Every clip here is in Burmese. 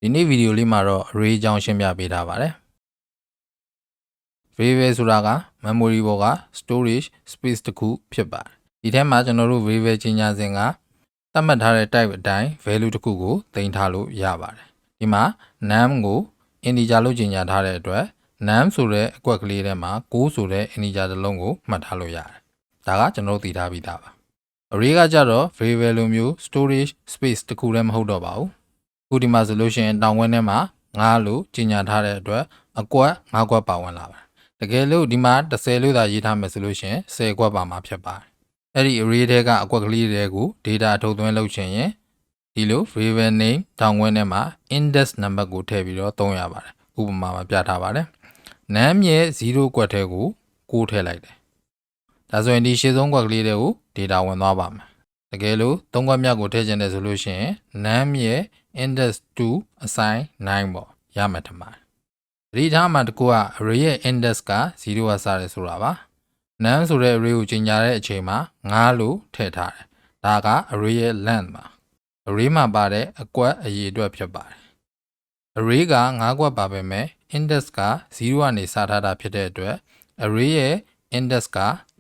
ဒီနေ့ဗီဒီယိုလေးမှာတော့ array အကြောင်းရှင်းပြပေးထားပါတယ် variable ဆိုတာက memory ပေါ်က storage space တစ်ခုဖြစ်ပါတယ်ဒီထဲမှာကျွန်တော်တို့ variable ကြီးညာစဉ်ကသတ်မှတ်ထားတဲ့ type အတိုင်း value တစ်ခုကိုသိမ်းထားလို့ရပါတယ်ဒီမှာ num ကို integer လို့ကြီးညာထားတဲ့အတွက် num ဆိုတဲ့အကွက်ကလေးထဲမှာ6ဆိုတဲ့ integer တစ်လုံးကိုမှတ်ထားလို့ရတယ်ဒါကကျွန်တော်တို့သိထားပြီးသားပါ array ကကြတော့ variable လိုမျိုး storage space တစ်ခုလည်းမဟုတ်တော့ပါဘူးခုဒီမှာဆိုလို့ရှိရင်တောင်ဝင်းထဲမှာ9လို့ကြီးညာထားတဲ့အတွက်အကွက်9ကွက်ပါဝင်လာပါတယ်တကယ်လို့ဒီမှာ10လို့သာရေးထားမယ်ဆိုလို့ရှိရင်10ကွက်ပါမှာဖြစ်ပါတယ်အဲ့ဒီ array ထဲကအကွက်ကလေးတွေကို data ထုတ်သွင်းလုပ်ချင်ရင်ဒီလို variable name တောင်ဝင်းထဲမှာ index number ကိုထည့်ပြီးတော့သုံးရပါတယ်ဥပမာမှာပြထားပါတယ် num ရဲ့0ကွက်ထဲကို6ထည့်လိုက်တယ်ဒါဆိုရင်ဒီရှေ့ဆုံးကွက်ကလေးတွေကို data ဝင်သွားပါမယ်တကယ်လို့3ကွက်မြောက်ကိုထည့်ချင်တယ်ဆိုလို့ရှိရင် num ရဲ့ index 2 assign 9ပေါ့ရမယ်ထင်ပါတယ်။ဒီထားမှာတကူက array ရဲ့ index က0ကစတယ်ဆိုတာပါ။ num ဆိုတဲ့ array ကိုကြီးညာတဲ့အချိန်မှာ9လို့ထည့်ထားတယ်။ဒါက array ရဲ့ length ပါ။ array မှာပါတဲ့အကွက်အရေအတွက်ဖြစ်ပါတယ်။ array က9ကွက်ပါပဲမဲ့ index က0ကနေစထားတာဖြစ်တဲ့အတွက် array ရဲ့ index က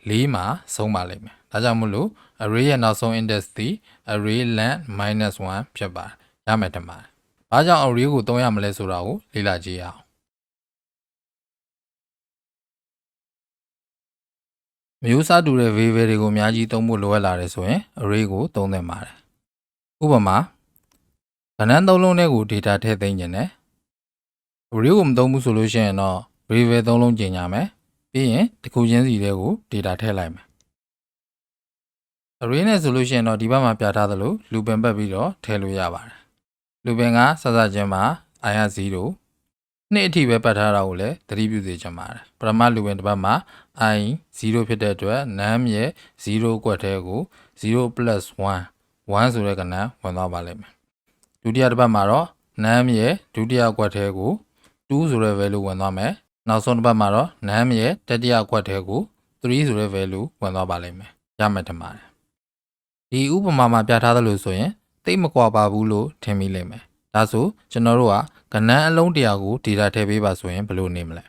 4မှာဆုံးပါလိမ့်မယ်။ဒါကြောင့်မို့လို့ array ရဲ့နောက်ဆုံး index သည် array length -1 ဖြစ်ပါတယ်။ရမယ်ထင်ပါတယ်။ဘာကြောင့် array ကိုသုံးရမလဲဆိုတာကိုလေ့လာကြည့်ရအောင်။မျိုးစားတူတဲ့ variable တွေကိုအများကြီးသုံးဖို့လိုအပ်လာတယ်ဆိုရင် array ကိုသုံးသင့်ပါတယ်။ဥပမာကဏ္ဍသုံးလုံးထဲကို data ထည့်သိမ်းခြင်းနဲ့ array ကိုမသုံးဘူးဆိုလို့ရှိရင်တော့ variable သုံးလုံးကြီးညာမယ်။ပြီးရင်တစ်ခုချင်းစီထဲကို data ထည့်လိုက်မယ်။ array နဲ့ဆိုလို့ရှိရင်တော့ဒီဘက်မှာပြထားသလို loop ပတ်ပြီးတော့ထည့်လို့ရပါတယ်။ loop ကစစချင်းမှာ i က0နှစ်အထိပဲပတ်ထားတာကိုလည်းသတိပြုစေချင်ပါတယ်ပထမ loop တစ်ပတ်မှာ i 0ဖြစ်တဲ့အတွက် num ရဲ့0ကွက်ထဲကို0 plus 1 1ဆိုတဲ့ကဏ္ဍဝင်သွားပါလိမ့်မယ်ဒုတိယတစ်ပတ်မှာတော့ num ရဲ့ဒုတိယကွက်ထဲကို2ဆိုတဲ့ value ဝင်သွားမယ်နောက်ဆုံးတစ်ပတ်မှာတော့ num ရဲ့တတိယကွက်ထဲကို3ဆိုတဲ့ value ဝင်သွားပါလိမ့်မယ်ရမယ်ထင်ပါတယ်ဒီဥပမာမှာပြထားသလိုဆိုရင်သိပ်မကွာပါဘူးလို့ထင်မိလိမ့်မယ်ဒါဆိုကျွန်တော်တို့ကကဏ္ဍအလုံး100ကို data ထည့်ပေးပါဆိုရင်ဘယ်လိုနေမလဲ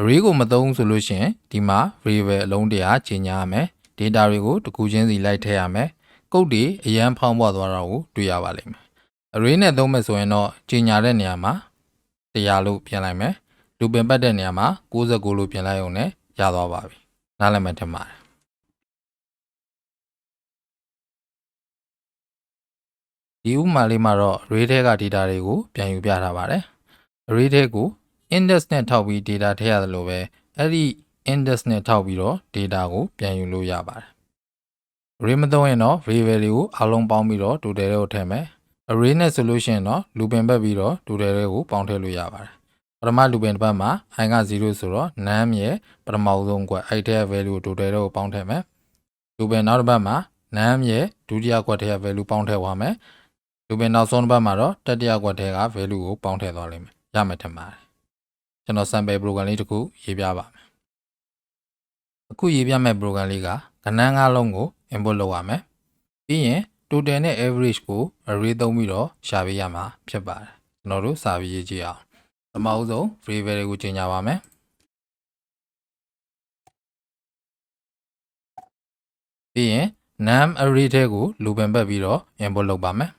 array ကိုမသုံးဆိုလို့ရှိရင်ဒီမှာ variable အလုံး100ကြီးညာရမယ် data တွေကိုတစ်ခုချင်းစီလိုက်ထည့်ရမယ်ကုတ်တွေအရန်ဖောင်းပွားသွားတာကိုတွေ့ရပါလိမ့်မယ် array နဲ့သုံးမယ်ဆိုရင်တော့ကြီးညာတဲ့နေရာမှာ100လို့ပြင်လိုက်မယ် loop ပတ်တဲ့နေရာမှာ69လို့ပြင်လိုက်အောင်နဲ့ရသွားပါပြီနားလည်မှထင်ပါတယ်ဒီဥပမာလေးမှာတော့ array ထဲက data တွေကိုပြန်ယူပြထားပါတယ် array ထဲကို index နဲ့ထောက်ပြီး data ထည့်ရတယ်လို့ပဲအဲ့ဒီ index နဲ့ထောက်ပြီးတော့ data ကိုပြန်ယူလို့ရပါတယ် array မသုံးရင်တော့ variable တွေကိုအားလုံးပေါင်းပြီးတော့ total ကိုထည့်မယ် array နဲ့ဆိုလို့ရှိရင်တော့ loop ပတ်ပြီးတော့ total ကိုပေါင်းထည့်လို့ရပါတယ်ပထမ loop တစ်ပတ်မှာ i က0ဆိုတော့ num ရဲ့ပထမဆုံးကွက်အဲ့ထဲ value ကို total ကိုပေါင်းထည့်မယ် loop နောက်တစ်ပတ်မှာ num ရဲ့ဒုတိယကွက်ထဲက value ပေါင်းထည့်သွားမယ်loop နောက်ဆုံးတစ်ပတ်မှာတော့တတိယကွက်ထဲက value ကိုပေါင်းထည့်သွားလိမ့်မယ်ရမယ်ထင်ပါတယ်ကျွန်တော် sample program လေးတစ်ခုရေးပြပါမယ်အခုရေးပြမယ့် program လေးကကဏ္ဍ9လုံးကို input လုပ်ရမယ်ပြီးရင် total နဲ့ average ကို array သုံးပြီးတော့ရှာပေးရမှာဖြစ်ပါတယ်ကျွန်တော်တို့စာပြီးရေးကြည့်အောင်ပထမဦးဆုံး variable တွေကိုကြီးညာပါမယ်ပြီးရင် num array ထဲကို loop ပတ်ပြီးတော့ input လုပ်ပါမယ်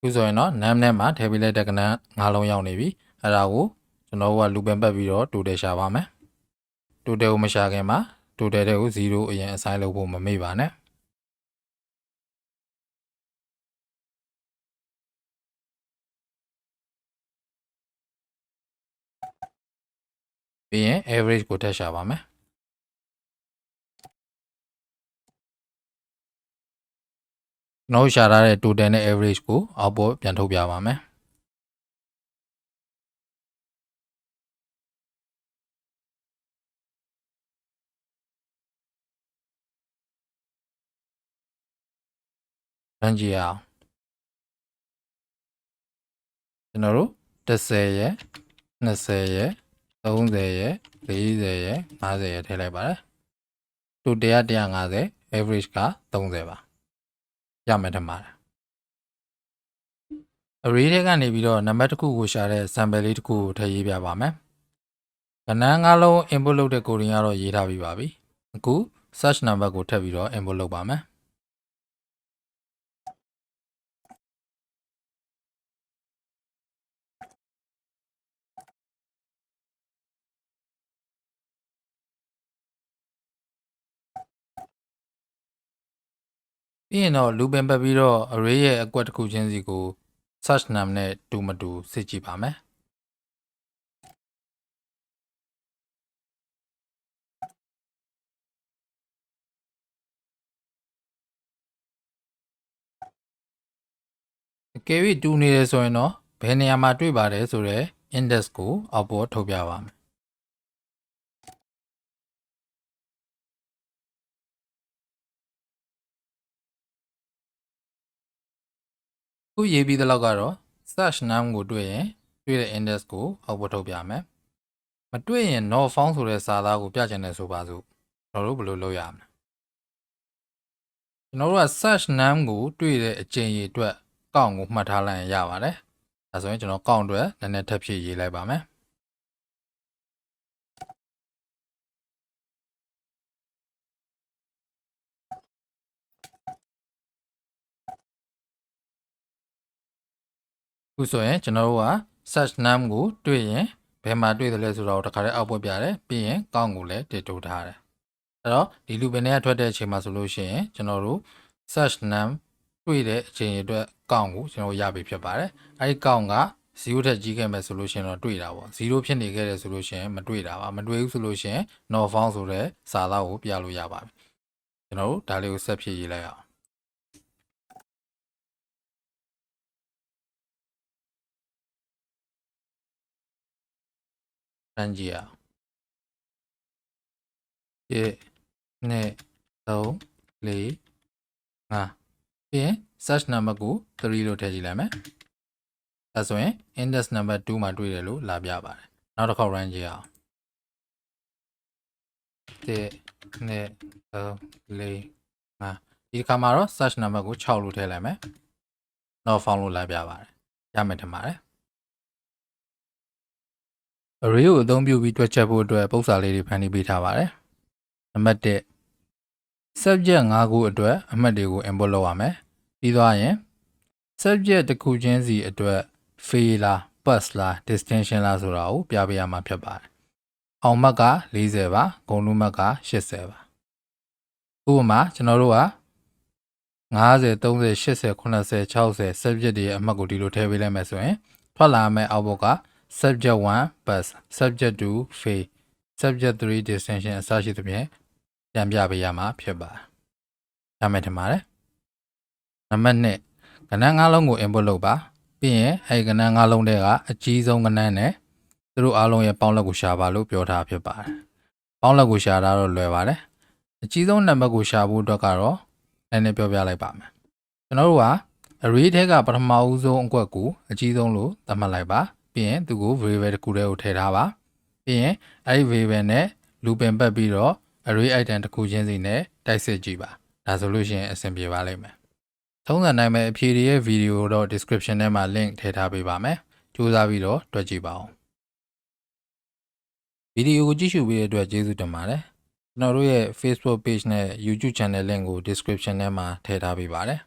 ခုဆိုရင်တော့ num ထဲမှာထည့်ပေးလိုက်တဲ့ကဏ္ဍ9လုံးရောက်နေပြီအဲ့ဒါကိုကျွန်တော်တို့က loop ပတ်ပြီးတော့ total ရှာပါမယ် total ကိုမရှာခင်မှာ total တွေကို0အရင် assign လုပ်ဖို့မမေ့ပါနဲ့ပြီးရင် average ကိုထည့်ရှာပါမယ်ကျွန်တော်ရှာထားတဲ့ total နဲ့ average ကို output ပြန်ထုတ်ပြပါမယ်ရန်ကြည့်အောင်ကျွန်တော်တို့10ရယ်20ရယ် 30ရဲ့ 40ရဲ့ 50ရဲ့ထည့်လိုက်ပါတယ်တို100 150 average က30ပါရမယ်ထင်ပါတယ် array ထဲကနေပြီးတော့နံပါတ်တစ်ခုကိုရှာတဲ့ sample လေးတစ်ခုကိုထည့်ရေးပြပါမယ်ကဏ္ဍ9လုံး input လုပ်တဲ့ coding ကတော့ရေးထားပြီးပါပြီအခု search number ကိုထပ်ပြီးတော့ input လုပ်ပါမယ်ပြီးရင်တော့ loop ပင်ပတ်ပြီးတော့ array ရဲ့အကွက်တစ်ခုချင်းစီကို search num နဲ့တူမတူစစ်ကြည့်ပါမယ်အကယ်၍တူနေတယ်ဆိုရင်တော့ဘယ်နေရာမှာတွေ့ပါတယ်ဆိုတော့ index ကိုအောက်ပေါ်ထုတ်ပြပါမယ်ခုရေးပြီးတဲ့လောက်ကတော့ search num ကိုတွေ့ရင်တွေ့တဲ့ index ကိုအောက်ပေါ်ထုတ်ပြမယ်မတွေ့ရင် not found ဆိုတဲ့စာသားကိုပြချင်တယ်ဆိုပါစို့ကျွန်တော်တို့ဘယ်လိုလုပ်ရမလဲကျွန်တော်တို့က search num ကိုတွေ့တဲ့အကြိမ်ရေအတွက်ကောင့်ကိုမှတ်ထားလိုက်ရင်ရပါတယ်ဒါဆိုရင်ကျွန်တော်ကောင့်အတွက်နည်းနည်းထပ်ဖြည့်ရေးလိုက်ပါမယ်ခုဆိုရင်ကျွန်တော်တို့က search num ကိုတွေ့ရင်ဘယ်မှာတွေ့တယ်လဲဆိုတော့တခါတည်းအောက်ပေါ်ပြတယ်ပြီးရင်ကောင့်ကိုလည်းတစ်တိုးထားတယ်အဲ့တော့ဒီ loop နဲ့ထွက်တဲ့အချိန်မှာဆိုလို့ရှိရင်ကျွန်တော်တို့ search num တွေ့တဲ့အချိန်အတွက်ကောင့်ကိုကျွန်တော်ရပြီဖြစ်ပါတယ်အဲ့ဒီကောင့်က0ထက်ကြီးခဲ့မယ်ဆိုလို့ရှိရင်တော့တွေ့တာပေါ့0ဖြစ်နေခဲ့တယ်ဆိုလို့ရှိရင်မတွေ့တာပါမတွေ့ဘူးဆိုလို့ရှိရင် not found ဆိုတဲ့စာသားကိုပြလို့ရပါပြီကျွန်တော်တို့ဒါလေးကိုဆက်ဖြည့်ရေးလိုက်အောင်ရန်ကြည့်အောင်1 2 3 4 5ပြီးရင် search number ကို3လို့ထည့်ကြည့်လိုက်မယ်ဒါဆိုရင် index number 2မှာတွေ့တယ်လို့လာပြပါတယ်နောက်တစ်ခေါက် run ကြည့်အောင်1 2 3 4 5ဒီခါမှာတော့ search number ကို6လို့ထည့်လိုက်မယ် not found လို့လာပြပါတယ်ရမယ်ထင်ပါတယ် array ကိုအသုံးပြုပြီးတွက်ချက်ဖို့အတွက်ပုံစံလေးတွေဖန်တီးပေးထားပါတယ်နံပါတ်1 subject 5ခုအတွက်အမှတ်တွေကို input လုပ်ရမယ်ပြီးသွားရင် subject တစ်ခုချင်းစီအတွက် fail လား pass လား distinction လားဆိုတာကိုပြပေးရမှာဖြစ်ပါတယ်အောင်မှတ်က40ပါဂုဏ်နုမှတ်က80ပါဥပမာကျွန်တော်တို့က50 30 80 90 60 subject တွေရဲ့အမှတ်ကိုဒီလိုထည့်ပေးလိုက်မယ်ဆိုရင်ထွက်လာမယ့်အောက်ဘက်က subject 1 pass subject 2 fail subject 3 distinction အစရှိသဖြင့်ပြန်ပြပေးရမှာဖြစ်ပါတယ်ရမယ်ထင်ပါတယ်နံပါတ်2ကဏ္ဍ9လုံးကို input လုပ်ပါပြီးရင်အဲဒီကဏ္ဍ9လုံးတွေကအကြီးဆုံးကဏ္ဍနဲ့သူတို့အားလုံးရဲ့ပေါင်းလက်ကိုရှာပါလို့ပြောထားဖြစ်ပါတယ်ပေါင်းလက်ကိုရှာတာတော့လွယ်ပါတယ်အကြီးဆုံးနံပါတ်ကိုရှာဖို့အတွက်ကတော့နည်းနည်းပြောပြလိုက်ပါမယ်ကျွန်တော်တို့က array ထဲကပထမဦးဆုံးအကွက်ကိုအကြီးဆုံးလို့သတ်မှတ်လိုက်ပါပြီးရင်သူကို variable တစ်ခုတည်းကိုထည့်ထားပါပြီးရင်အဲဒီ variable နဲ့ loop ပင်ပတ်ပြီးတော့ array item တစ်ခုချင်းစီနဲ့တိုက်စစ်ကြည့်ပါဒါဆိုလို့ရှိရင်အဆင်ပြေပါလိမ့်မယ်ထုံးစံတိုင်းပဲအဖြေတွေရဲ့ video တော့ description ထဲမှာ link ထည့်ထားပေးပါမယ်ကြိုးစားပြီးတော့တွက်ကြည့်ပါဦးဗီဒီယိုကိုကြည့်ရှုပေးတဲ့အတွက်ကျေးဇူးတင်ပါတယ်ကျွန်တော်တို့ရဲ့ Facebook page နဲ့ YouTube channel link ကို description ထဲမှာထည့်ထားပေးပါတယ်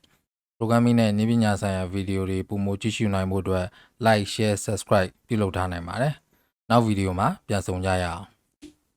programming နဲ့နည်းပညာဆိုင်ရာဗီဒီယိုတွေပုံမကြည့်ရှုနိုင်ဖို့အတွက် like share subscribe ပြုလုပ်ထားနိုင်ပါတယ်နောက်ဗီဒီယိုမှာပြန်ဆုံကြရအောင်